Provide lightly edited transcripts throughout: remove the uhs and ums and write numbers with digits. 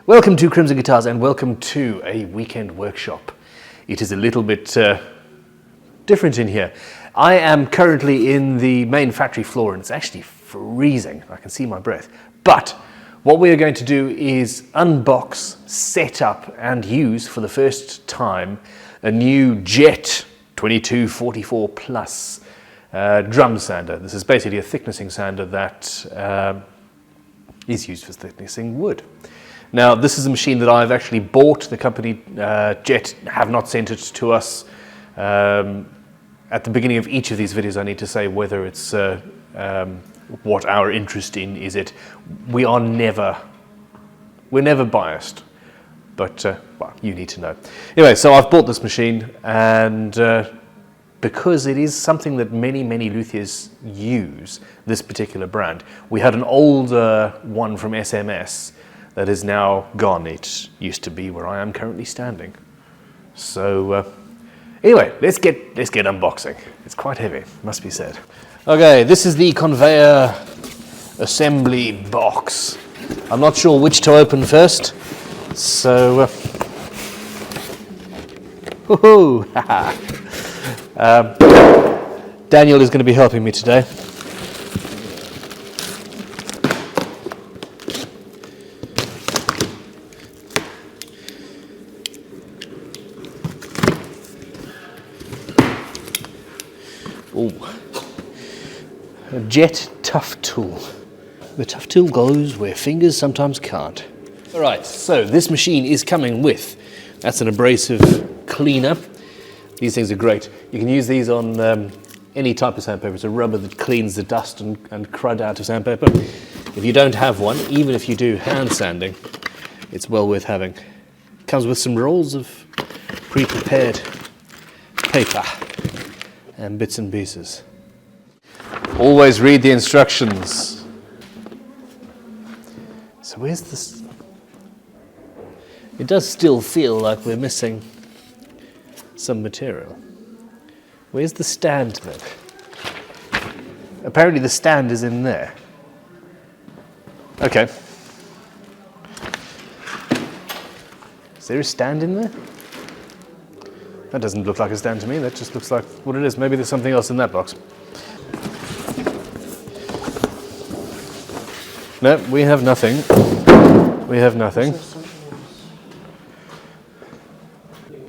Welcome to Crimson Guitars and welcome to a weekend workshop. It is a little bit different in here. I am currently in the main factory floor and it's actually freezing. I can see my breath. But what we are going to do is unbox, set up and use for the first time a new Jet 2244 Plus drum sander. This is basically a thicknessing sander that is used for thicknessing wood. Now, this is a machine that I've actually bought. The company Jet have not sent it to us. At the beginning of each of these videos, I need to say whether it's what our interest in is it. We're never biased, but well, you need to know. Anyway, so I've bought this machine, and because it is something that many luthiers use, this particular brand. We had an older one from SMS that is now gone. It used to be where I am currently standing. So anyway, let's get unboxing. It's quite heavy, must be said. Okay, this is the conveyor assembly box. I'm not sure which to open first, so woohoo! Daniel is going to be helping me today. Ooh. A Jet tough tool. The tough tool goes where fingers sometimes can't. Alright, so this machine is coming with, that's an abrasive cleaner. These things are great. You can use these on any type of sandpaper. It's a rubber that cleans the dust and crud out of sandpaper. If you don't have one, even if you do hand sanding, it's well worth having. It comes with some rolls of pre-prepared paper and bits and pieces. Always read the instructions. So where's this? It does still feel like we're missing some material. Where's the stand then? Apparently the stand is in there. Okay. Is there a stand in there? That doesn't look like a stand to me. That just looks like what it is. Maybe there's something else in that box. No, we have nothing. We have nothing.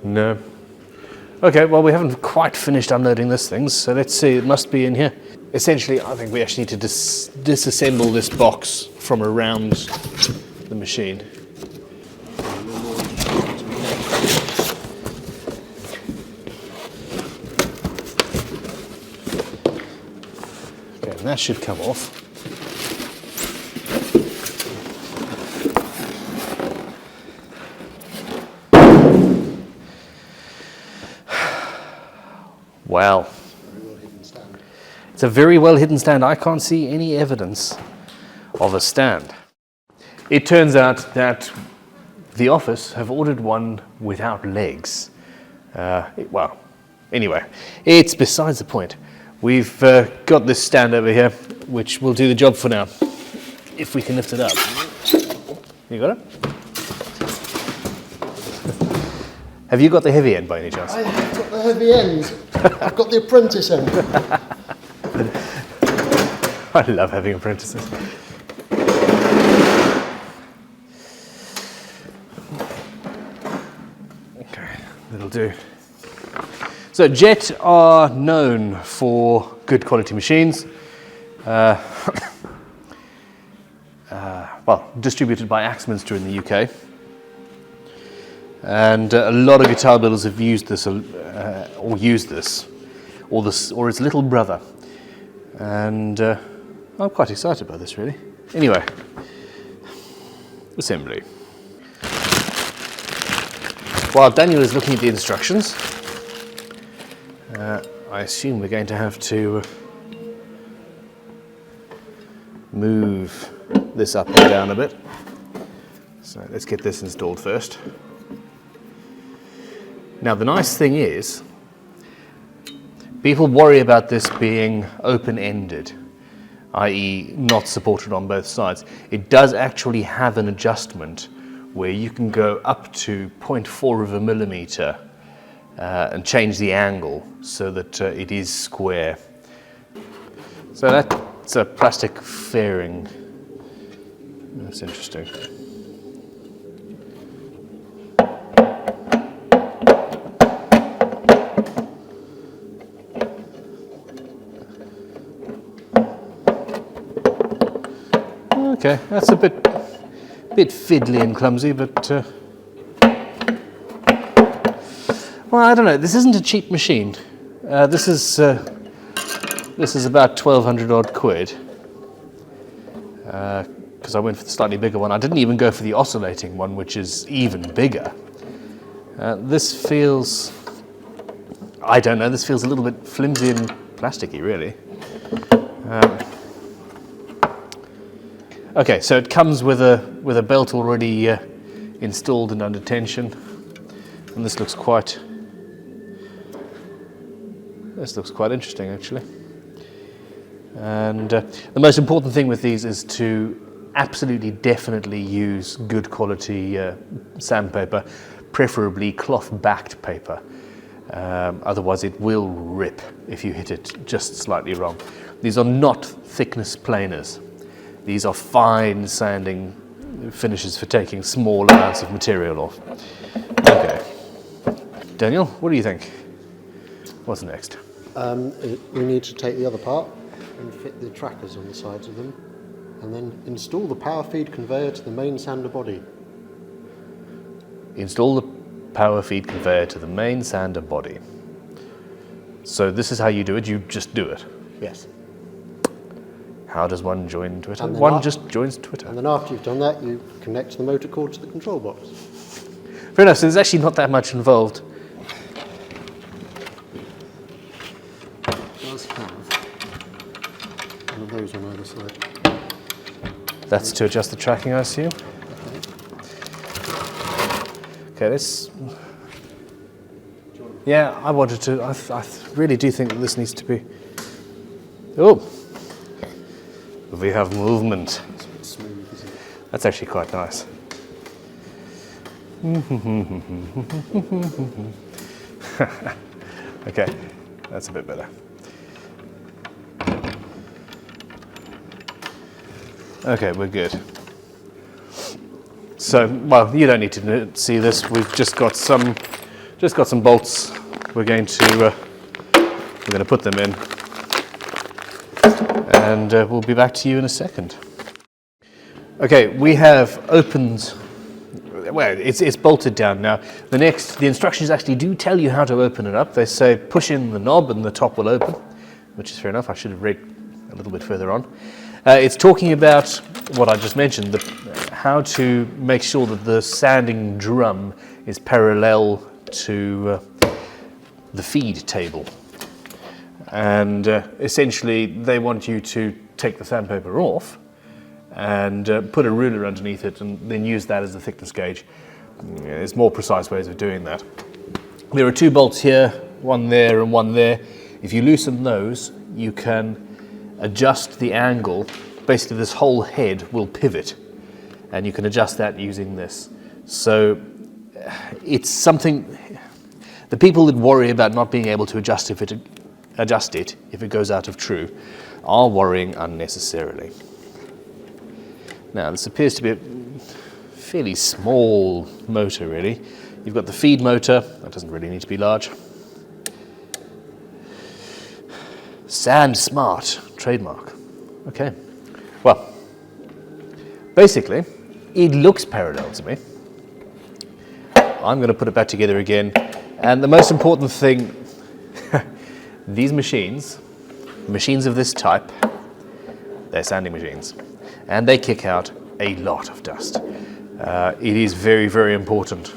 No. Okay, well, we haven't quite finished unloading this thing, so let's see. It must be in here. Essentially, I think we actually need to disassemble this box from around the machine. Okay, and that should come off. Wow. It's a very well hidden stand. I can't see any evidence of a stand. It turns out that the office have ordered one without legs. Well, anyway, it's besides the point. We've got this stand over here, which will do the job for now, if we can lift it up. You got it? Have you got the heavy end by any chance? I have got the heavy end. I've got the apprentice end. I love having apprentices. Okay, that'll do. So Jet are known for good quality machines. Well, distributed by Axminster in the UK. And a lot of guitar builders have used this, or its little brother. And I'm quite excited about this, really. Anyway, assembly. While Daniel is looking at the instructions, I assume we're going to have to move this up and down a bit. So let's get this installed first. Now the nice thing is, people worry about this being open-ended, i.e. not supported on both sides. It does actually have an adjustment where you can go up to 0.4 of a millimeter and change the angle so that it is square. So that's a plastic fairing. That's interesting. Okay, that's a bit fiddly and clumsy, but well, I don't know. This isn't a cheap machine. This is about 1,200 odd quid. Because I went for the slightly bigger one. I didn't even go for the oscillating one, which is even bigger. This feels, I don't know. This feels a little bit flimsy and plasticky, really. Okay, so it comes with a belt already installed and under tension, and this looks quite interesting, actually. And the most important thing with these is to absolutely definitely use good quality sandpaper, preferably cloth-backed paper. Otherwise, it will rip if you hit it just slightly wrong. These are not thickness planers. These are fine sanding finishes for taking small amounts of material off. Okay. Daniel, what do you think? What's next? We need to take the other part and fit the trackers on the sides of them, and then install the power feed conveyor to the main sander body. Install the power feed conveyor to the main sander body. So this is how you do it, you just do it. Yes. How does one join Twitter? And then One just joins Twitter. And then after you've done that, you connect the motor cord to the control box. Fair enough, so there's actually not that much involved. It does have one of those on either side. That's to adjust the tracking, I assume. Okay, this. Yeah, I wanted to. I really do think that this needs to be. Oh, we have movement. It's a bit smooth, isn't it? That's actually quite nice. Okay, that's a bit better. Okay, we're good. So, well, you don't need to see this. We've just got some bolts. We're going to put them in, and we'll be back to you in a second. Okay, we have opened. Well, it's bolted down now. The instructions actually do tell you how to open it up. They say push in the knob and the top will open, which is fair enough. I should have read a little bit further on. It's talking about what I just mentioned, how to make sure that the sanding drum is parallel to the feed table. And essentially, they want you to take the sandpaper off and put a ruler underneath it and then use that as the thickness gauge. There's more precise ways of doing that. There are two bolts here, one there and one there. If you loosen those, you can adjust the angle. Basically, this whole head will pivot, and you can adjust that using this. So it's something, the people that worry about not being able to adjust it if it goes out of true are worrying unnecessarily. Now, this appears to be a fairly small motor, really. You've got the feed motor, that doesn't really need to be large. Sand Smart, trademark. Okay, well, basically, it looks parallel to me. I'm going to put it back together again, and the most important thing, these machines of this type, they're sanding machines, and they kick out a lot of dust. It is very, very important,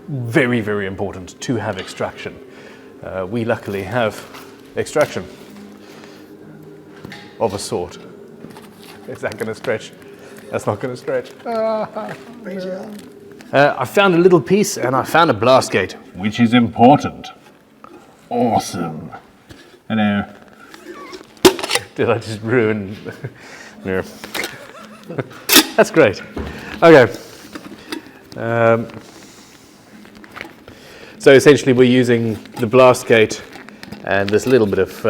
very, very important to have extraction. We luckily have extraction of a sort. Is that going to stretch? That's not going to stretch. I found a little piece and I found a blast gate, which is important. Awesome. Hello. Did I just ruin? Yeah. That's great. Okay. So essentially we're using the blast gate and this little bit of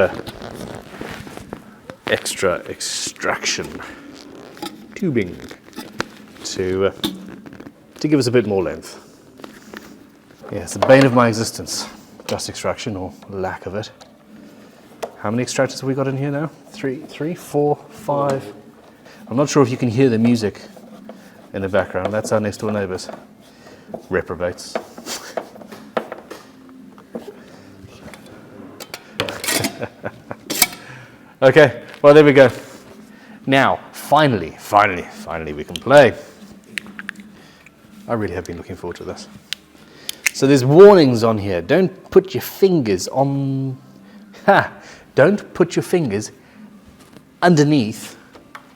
extra extraction tubing to give us a bit more length. Yes, the bane of my existence, dust extraction or lack of it. How many extractors have we got in here now? Three, four, five. I'm not sure if you can hear the music in the background. That's our next door neighbours. Reprobates. Okay, well there we go. Now, finally we can play. I really have been looking forward to this. So there's warnings on here. Don't put your fingers on... Don't put your fingers underneath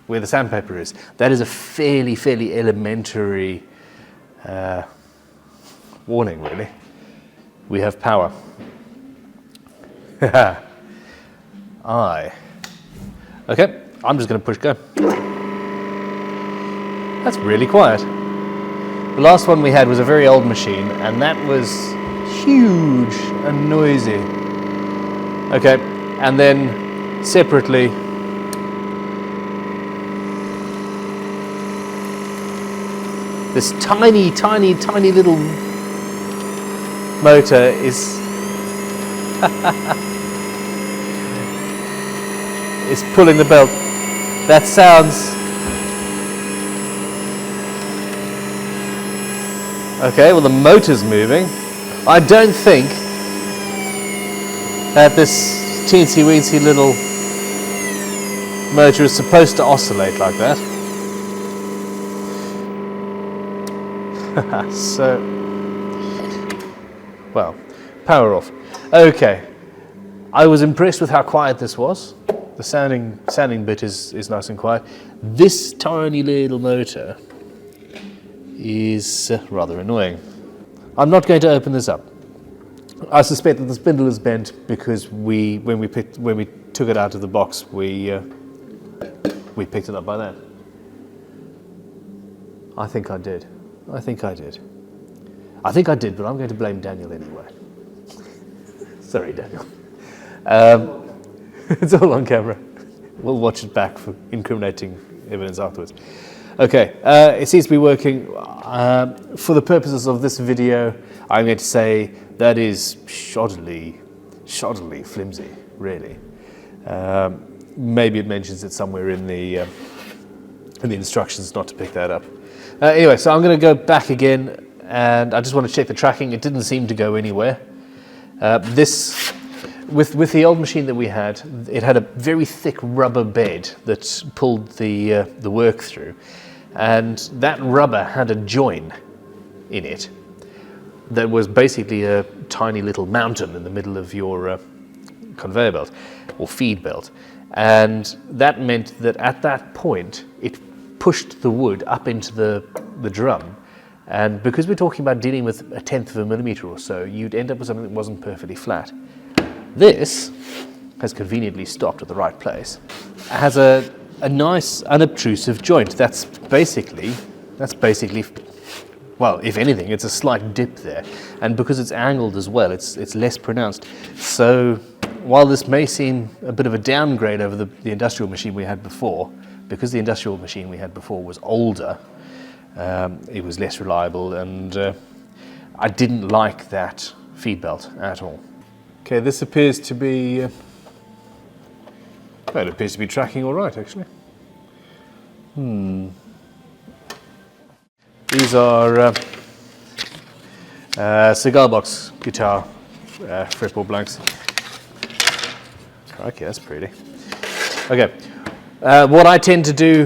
where the sandpaper is. That is a fairly elementary warning, really. We have power. Okay, I'm just going to push go. That's really quiet. The last one we had was a very old machine, and that was huge and noisy. Okay, and then separately, this tiny little motor is is pulling the belt. That sounds... Okay, well the motor's moving. I don't think that this teensy weensy little motor is supposed to oscillate like that. So, well, power off. Okay, I was impressed with how quiet this was. The sounding bit is nice and quiet. This tiny little motor is rather annoying. I'm not going to open this up. I suspect that the spindle is bent because when we took it out of the box, we picked it up by that. I think I did, but I'm going to blame Daniel anyway. Sorry, Daniel. It's all on camera. We'll watch it back for incriminating evidence afterwards. Okay, it seems to be working. For the purposes of this video, I'm going to say that is shoddily flimsy, really. Maybe it mentions it somewhere in the instructions not to pick that up. Anyway, so I'm going to go back again, and I just want to check the tracking. It didn't seem to go anywhere. With the old machine that we had, it had a very thick rubber bed that pulled the work through, and that rubber had a join in it that was basically a tiny little mountain in the middle of your conveyor belt or feed belt, and that meant that at that point it pushed the wood up into the drum, and because we're talking about dealing with 1/10 of a millimeter or so, you'd end up with something that wasn't perfectly flat. This has conveniently stopped at the right place. It has a nice unobtrusive joint. That's basically, well, if anything, it's a slight dip there. And because it's angled as well, it's less pronounced. So while this may seem a bit of a downgrade over the industrial machine we had before, because the industrial machine we had before was older, it was less reliable, and I didn't like that feed belt at all. Okay, this appears to be, well, it appears to be tracking all right, actually. These are cigar box guitar fretboard blanks. Crikey, that's pretty. Okay, what I tend to do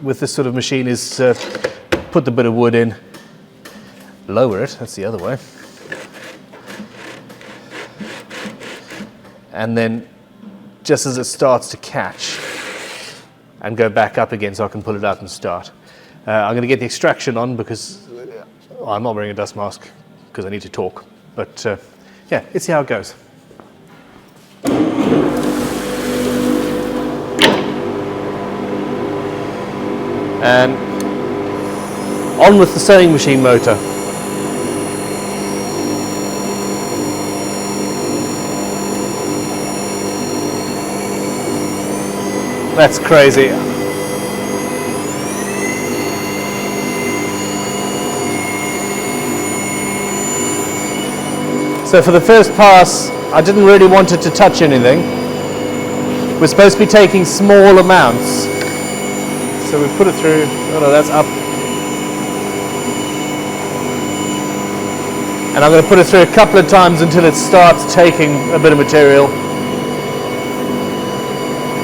with this sort of machine is put the bit of wood in, lower it, that's the other way, and then just as it starts to catch and go back up again so I can pull it out and start. I'm going to get the extraction on because I'm not wearing a dust mask because I need to talk, but yeah, let's see how it goes. And On with the sewing machine motor. That's crazy. So for the first pass, I didn't really want it to touch anything. We're supposed to be taking small amounts. So we put it through, oh no, that's up. And I'm going to put it through a couple of times until it starts taking a bit of material.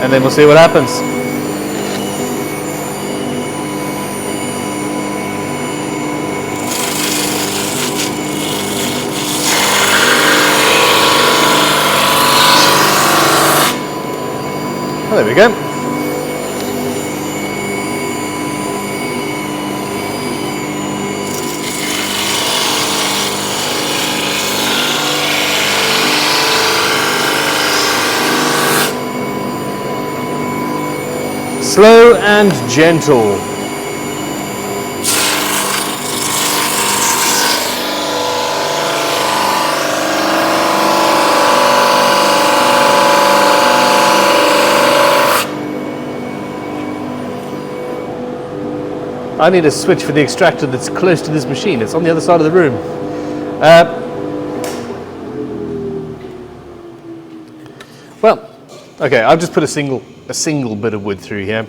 And then we'll see what happens. Oh, there we go. Slow and gentle. I need a switch for the extractor that's close to this machine. It's on the other side of the room. Well, okay, I've just put a single bit of wood through here.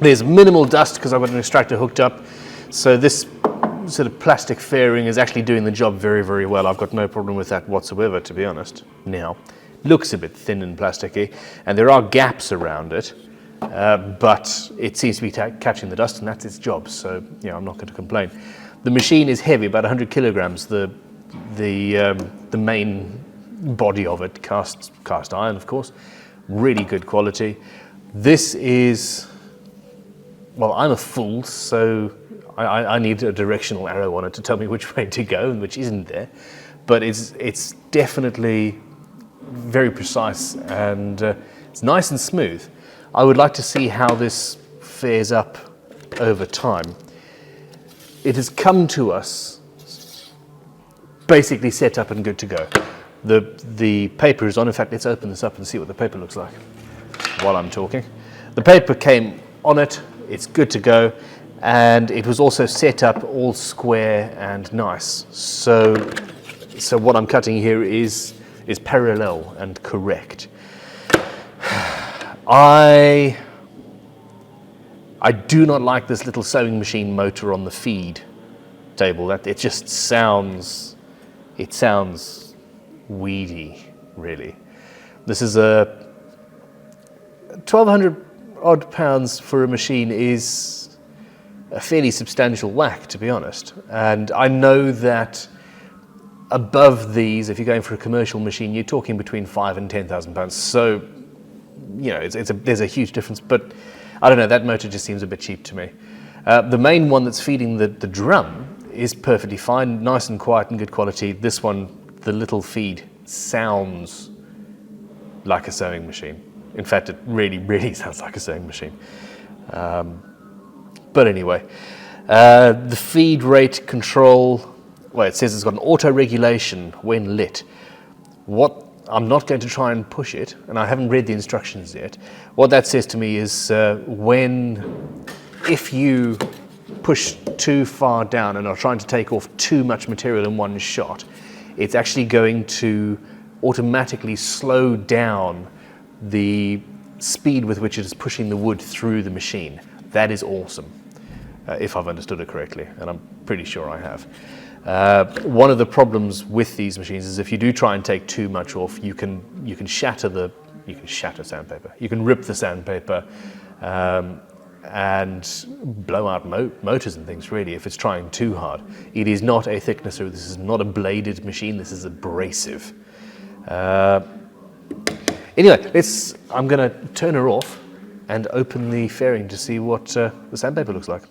There's minimal dust because I've got an extractor hooked up, so this sort of plastic fairing is actually doing the job very, very well. I've got no problem with that whatsoever, to be honest. Now, looks a bit thin and plasticky, and there are gaps around it, but it seems to be catching the dust, and that's its job, so yeah, I'm not going to complain. The machine is heavy, about 100 kilograms. The main body of it, cast iron, of course, really good quality. This is, well, I'm a fool, so I need a directional arrow on it to tell me which way to go, and which isn't there. But it's definitely very precise, and it's nice and smooth. I would like to see how this fares up over time. It has come to us basically set up and good to go. The paper is on. In fact, let's open this up and see what the paper looks like while I'm talking. The paper came on it. It's good to go, and it was also set up all square and nice. So what I'm cutting here is parallel and correct. I do not like this little sewing machine motor on the feed table. That it just sounds weedy, really. This is a 1,200 odd pounds for a machine is a fairly substantial whack, to be honest. And I know that above these, if you're going for a commercial machine, you're talking between £5,000 and £10,000. So, you know, there's a huge difference. But I don't know, that motor just seems a bit cheap to me. The main one that's feeding the drum is perfectly fine, nice and quiet and good quality. This one, the little feed, sounds like a sewing machine. In fact, it really, really sounds like a sewing machine. But anyway, the feed rate control, well, it says it's got an auto regulation when lit. I'm not going to try and push it, and I haven't read the instructions yet. What that says to me is if you push too far down and are trying to take off too much material in one shot, it's actually going to automatically slow down the speed with which it is pushing the wood through the machine. That is awesome, if I've understood it correctly, and I'm pretty sure I have. One of the problems with these machines is if you do try and take too much off, you can shatter sandpaper. You can rip the sandpaper and blow out motors and things, really, if it's trying too hard. It is not a thicknesser. This is not a bladed machine. This is abrasive. Anyway, I'm going to turn her off and open the fairing to see what the sandpaper looks like.